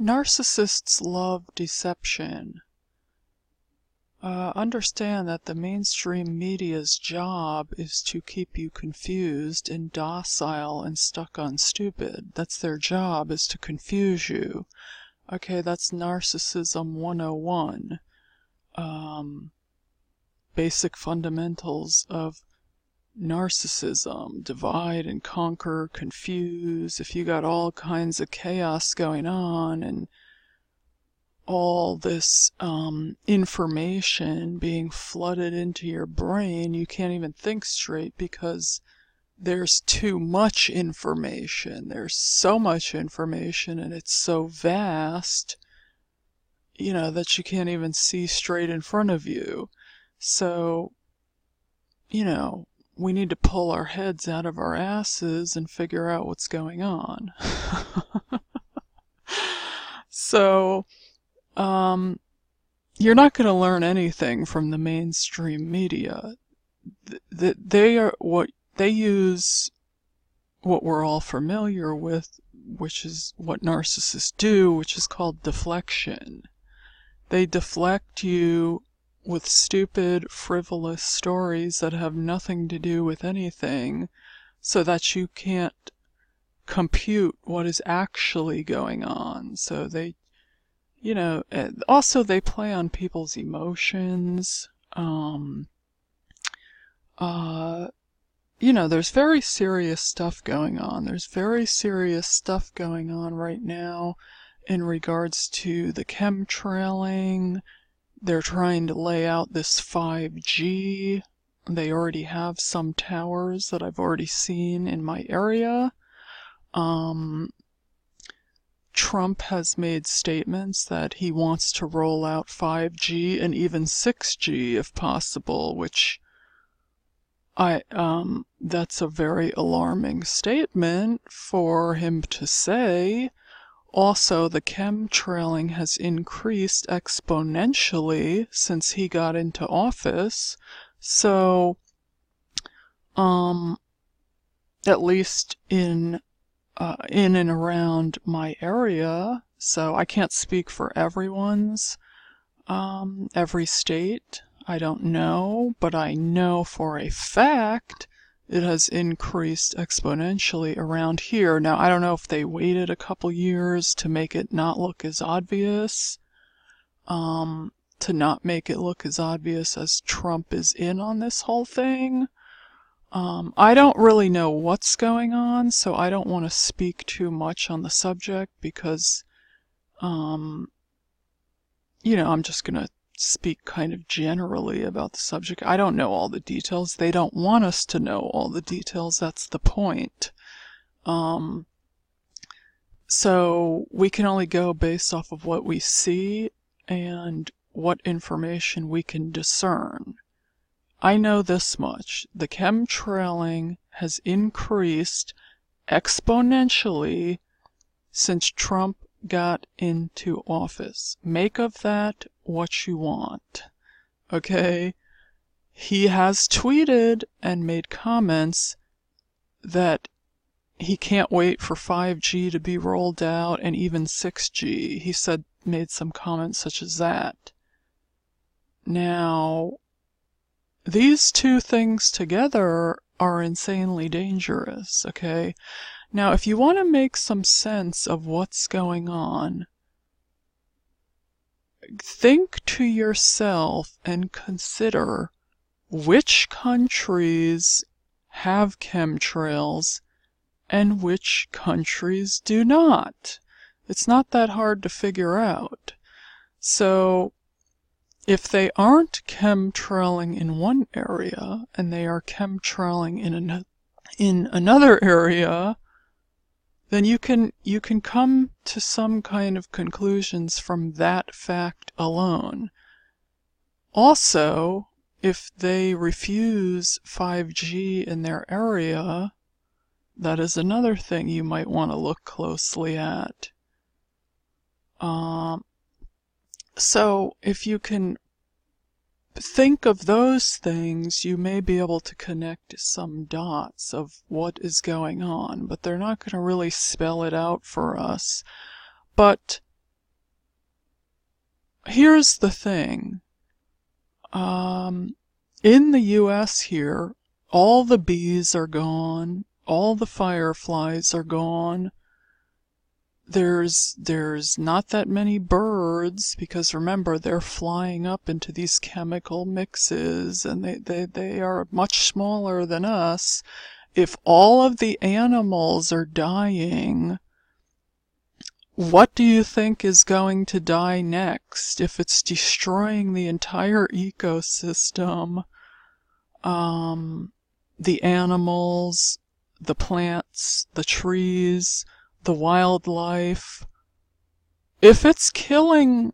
Narcissists love deception. Understand that the mainstream media's job is to keep you confused and docile and stuck on stupid. That's their job, is to confuse you. Okay, that's Narcissism 101. Basic fundamentals of narcissism: divide and conquer, confuse. If you got all kinds of chaos going on and all this information being flooded into your brain, you can't even think straight because there's too much information. There's so much information and it's so vast, that you can't even see straight in front of you. So, we need to pull our heads out of our asses and figure out what's going on. So, you're not going to learn anything from the mainstream media. They use what we're all familiar with, which is what narcissists do, which is called deflection. They deflect you with stupid, frivolous stories that have nothing to do with anything, so that you can't compute what is actually going on. So they, also they play on people's emotions. There's very serious stuff going on. There's very serious stuff going on right now in regards to the chemtrailing. They're trying to lay out this 5G. They already have some towers that I've already seen in my area. Trump has made statements that he wants to roll out 5G and even 6G if possible, which that's a very alarming statement for him to say. Also, the chemtrailing has increased exponentially since he got into office. So, at least in and around my area, so I can't speak for everyone's, every state. I don't know, but I know for a fact it has increased exponentially around here. Now, I don't know if they waited a couple years to make it not look as obvious, to not make it look as obvious as Trump is in on this whole thing. I don't really know what's going on, so I don't want to speak too much on the subject because, I'm just gonna speak kind of generally about the subject. I don't know all the details. They don't want us to know all the details. That's the point. So we can only go based off of what we see and what information we can discern. I know this much: the chemtrailing has increased exponentially since Trump got into office. Make of that what you want. Okay? He has tweeted and made comments that he can't wait for 5G to be rolled out and even 6G. He made some comments such as that. Now, these two things together are insanely dangerous, okay? Now, if you want to make some sense of what's going on, think to yourself and consider which countries have chemtrails and which countries do not. It's not that hard to figure out. So, if they aren't chemtrailing in one area and they are chemtrailing in another area, then you can come to some kind of conclusions from that fact alone. Also, if they refuse 5G in their area, that is another thing you might want to look closely at. So if you can think of those things, you may be able to connect some dots of what is going on, but they're not going to really spell it out for us. But here's the thing. In the US here, all the bees are gone, all the fireflies are gone. There's not that many birds, because remember, they're flying up into these chemical mixes, and they are much smaller than us. If all of the animals are dying, what do you think is going to die next? If it's destroying the entire ecosystem, the animals, the plants, the trees, the wildlife. If it's killing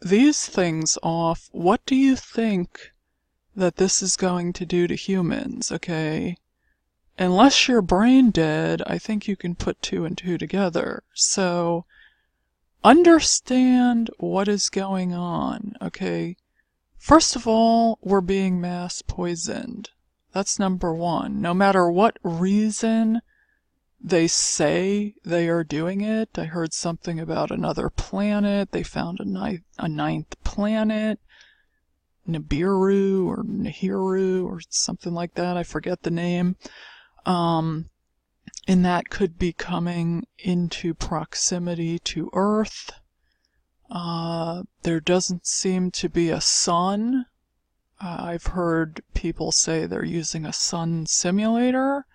these things off, what do you think that this is going to do to humans, okay? Unless you're brain dead, I think you can put 2 and 2 together. So, understand what is going on, okay? First of all, we're being mass poisoned. That's number 1. No matter what reason they say they are doing it. I heard something about another planet. They found a ninth planet, Nibiru or Nihiru or something like that. I forget the name. And that could be coming into proximity to Earth. There doesn't seem to be a sun. I've heard people say they're using a sun simulator.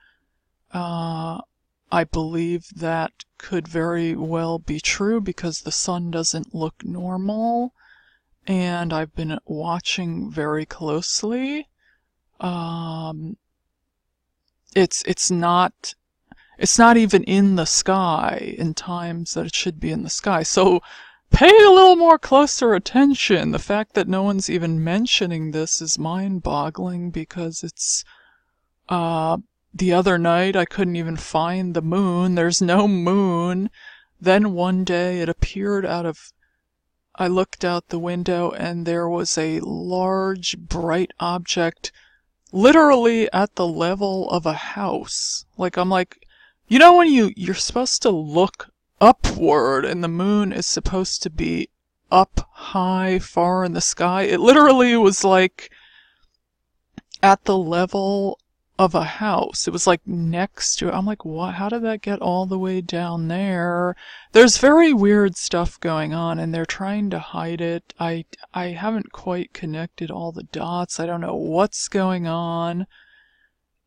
I believe that could very well be true because the sun doesn't look normal, and I've been watching very closely. It's not even in the sky in times that it should be in the sky. So pay a little more closer attention. The fact that no one's even mentioning this is mind-boggling, because it's the other night I couldn't even find the moon. There's no moon. Then one day it appeared I looked out the window and there was a large bright object literally at the level of a house. I'm like, you know when you're supposed to look upward and the moon is supposed to be up high, far in the sky? It literally was like at the level of a house. It was like next to it. I'm like, what? How did that get all the way down there? There's very weird stuff going on, and they're trying to hide it. I haven't quite connected all the dots. I don't know what's going on.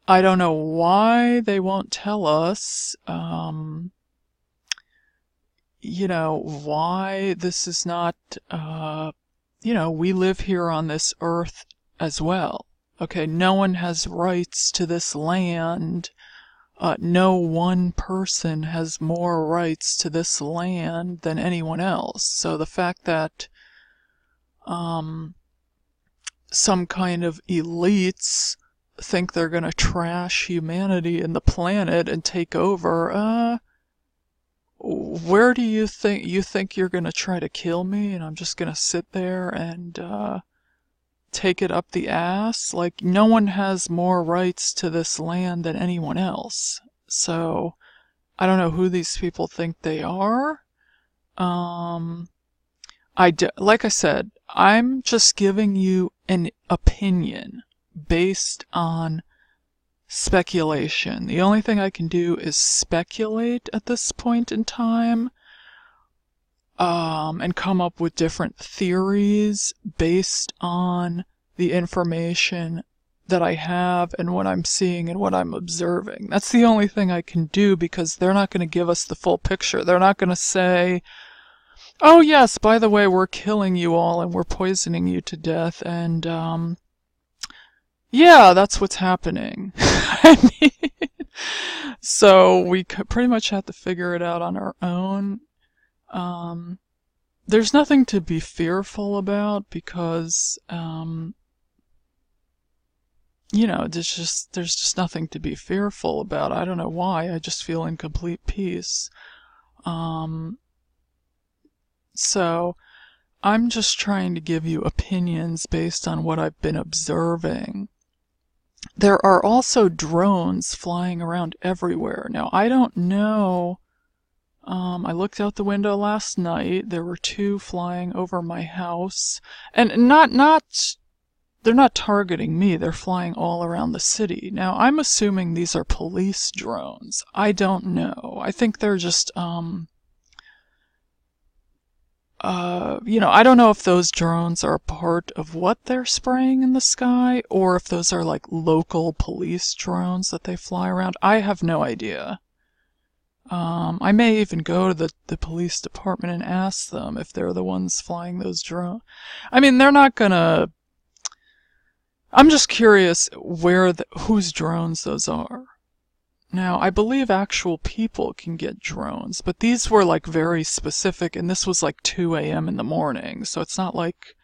I don't know why they won't tell us. Why this is not, we live here on this earth as well. Okay, no one has rights to this land. No one person has more rights to this land than anyone else. So the fact that some kind of elites think they're gonna trash humanity and the planet and take over, where do you think you're gonna try to kill me and I'm just gonna sit there and take it up the ass? Like, no one has more rights to this land than anyone else. So I don't know who these people think they are. Like I said, I'm just giving you an opinion based on speculation. The only thing I can do is speculate at this point in time, and come up with different theories based on the information that I have and what I'm seeing and what I'm observing. That's the only thing I can do, because they're not going to give us the full picture. They're not going to say, oh yes, by the way, we're killing you all and we're poisoning you to death, and yeah, that's what's happening. I mean, so we pretty much have to figure it out on our own. There's nothing to be fearful about, because there's just nothing to be fearful about. I don't know why, I just feel in complete peace. So I'm just trying to give you opinions based on what I've been observing. There are also drones flying around everywhere. Now, I don't know I looked out the window last night. There were two flying over my house, and they're not targeting me. They're flying all around the city. Now, I'm assuming these are police drones. I don't know. I think they're just, I don't know if those drones are a part of what they're spraying in the sky, or if those are like local police drones that they fly around. I have no idea. I may even go to the police department and ask them if they're the ones flying those drones. I mean, they're not gonna. I'm just curious whose drones those are. Now, I believe actual people can get drones, but these were like very specific, and this was like 2 a.m. in the morning, so it's not like,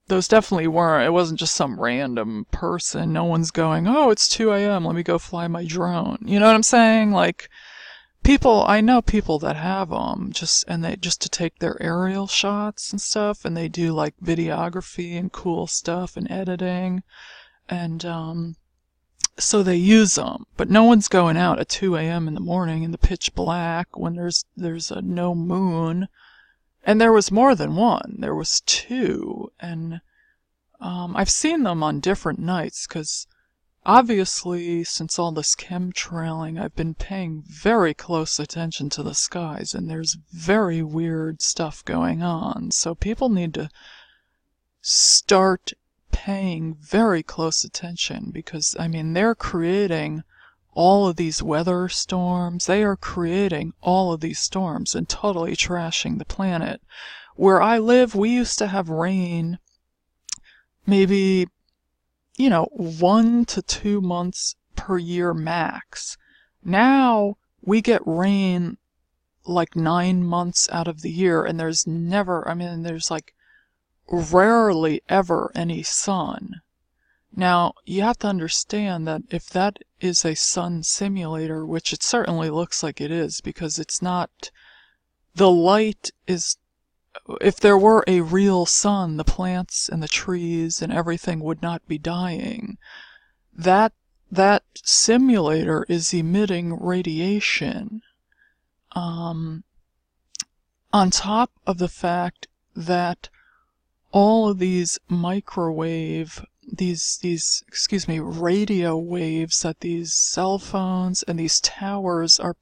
those definitely weren't, it wasn't just some random person. No one's going, oh, it's 2 a.m., let me go fly my drone. You know what I'm saying? Like, I know people that have them, just to take their aerial shots and stuff, and they do like videography and cool stuff and editing, and, so they use them, but no one's going out at 2 a.m. in the morning in the pitch black when there's a no moon. And there was more than one. There was two. And I've seen them on different nights because obviously since all this chemtrailing, I've been paying very close attention to the skies, and there's very weird stuff going on. So people need to start paying very close attention, because I mean, they're creating all of these weather storms. They are creating all of these storms and totally trashing the planet. Where I live, we used to have rain maybe 1 to 2 months per year max. Now we get rain like 9 months out of the year, and there's like rarely ever any sun. Now, you have to understand that if that is a sun simulator, which it certainly looks like it is, because it's not, the light is, if there were a real sun, the plants and the trees and everything would not be dying. That simulator is emitting radiation, on top of the fact that all of these radio waves that these cell phones and these towers are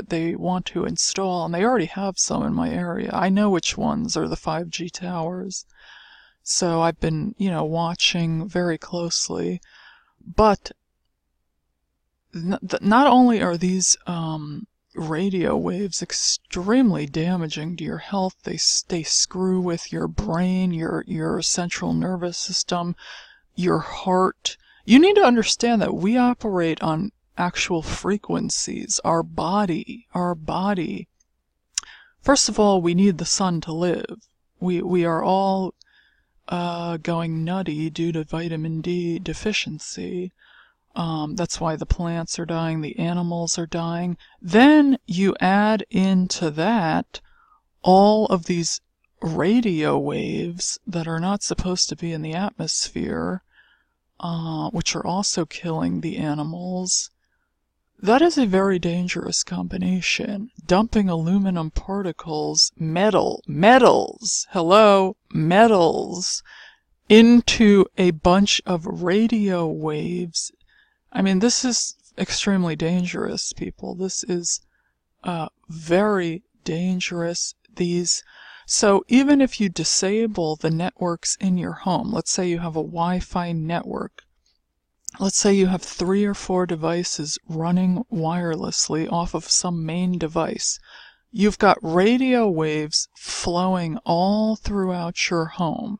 they want to install, and they already have some in my area. I know which ones are the 5G towers. So I've been, watching very closely. But not only are these radio waves extremely damaging to your health, they screw with your brain, your central nervous system, your heart. You need to understand that we operate on actual frequencies. Our body. First of all, we need the sun to live. We are all going nutty due to vitamin D deficiency. That's why the plants are dying, the animals are dying. Then you add into that all of these radio waves that are not supposed to be in the atmosphere, which are also killing the animals. That is a very dangerous combination. Dumping aluminum particles, metals, into a bunch of radio waves. I mean, this is extremely dangerous, people. This is very dangerous. So even if you disable the networks in your home, let's say you have a Wi-Fi network, let's say you have 3 or 4 devices running wirelessly off of some main device, you've got radio waves flowing all throughout your home.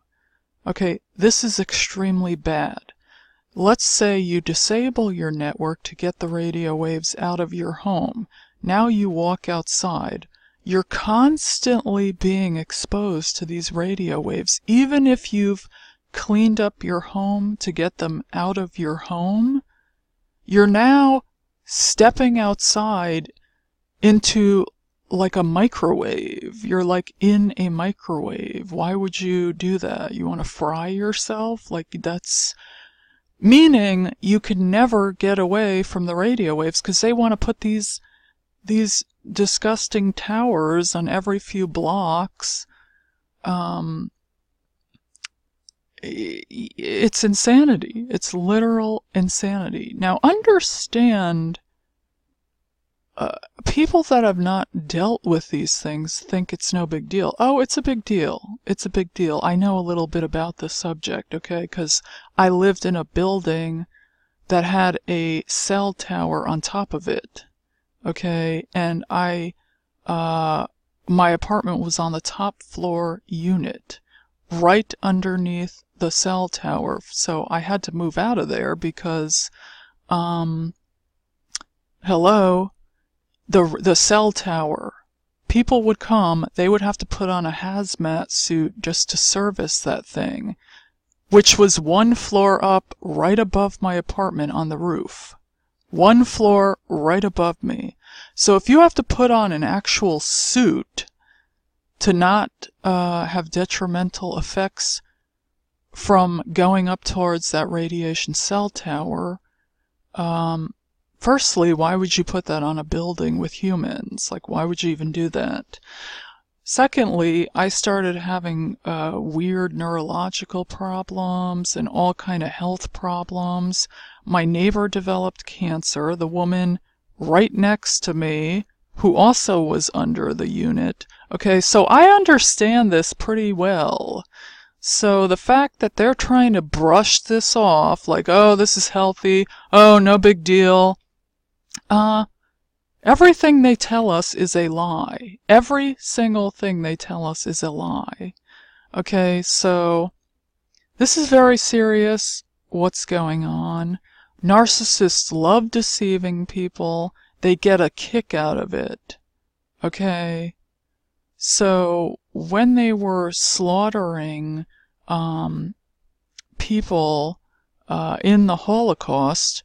Okay, this is extremely bad. Let's say you disable your network to get the radio waves out of your home. Now you walk outside. You're constantly being exposed to these radio waves. Even if you've cleaned up your home to get them out of your home, you're now stepping outside into like a microwave. You're like in a microwave. Why would you do that? You want to fry yourself? Like, that's meaning you could never get away from the radio waves, because they want to put these these disgusting towers on every few blocks. It's insanity. It's literal insanity. Now understand, people that have not dealt with these things think it's no big deal. Oh, it's a big deal. It's a big deal. I know a little bit about this subject, okay? Because I lived in a building that had a cell tower on top of it, okay? And my apartment was on the top floor unit, right underneath the cell tower. So I had to move out of there because, hello, the cell tower, people would come, they would have to put on a hazmat suit just to service that thing, which was one floor up right above my apartment on the roof. One floor right above me. So if you have to put on an actual suit to not have detrimental effects from going up towards that radiation cell tower, firstly, why would you put that on a building with humans? Like, why would you even do that? Secondly, I started having weird neurological problems and all kind of health problems. My neighbor developed cancer. The woman right next to me, who also was under the unit. Okay, so I understand this pretty well. So the fact that they're trying to brush this off, like, oh, this is healthy, oh, no big deal, everything they tell us is a lie. Every single thing they tell us is a lie. Okay, so this is very serious, what's going on. Narcissists love deceiving people. They get a kick out of it. Okay? So when they were slaughtering people in the Holocaust,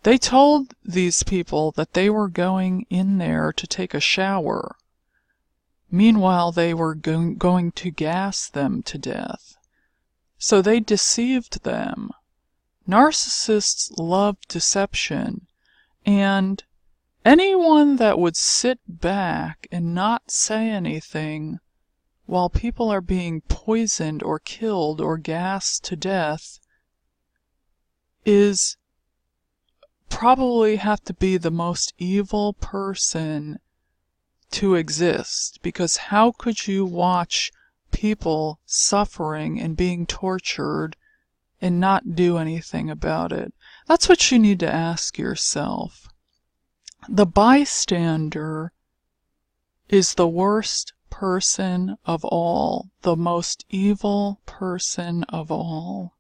they told these people that they were going in there to take a shower. Meanwhile, they were going to gas them to death. So they deceived them. Narcissists love deception, and anyone that would sit back and not say anything while people are being poisoned or killed or gassed to death is probably have to be the most evil person to exist, because how could you watch people suffering and being tortured and not do anything about it? That's what you need to ask yourself. The bystander is the worst person of all, the most evil person of all.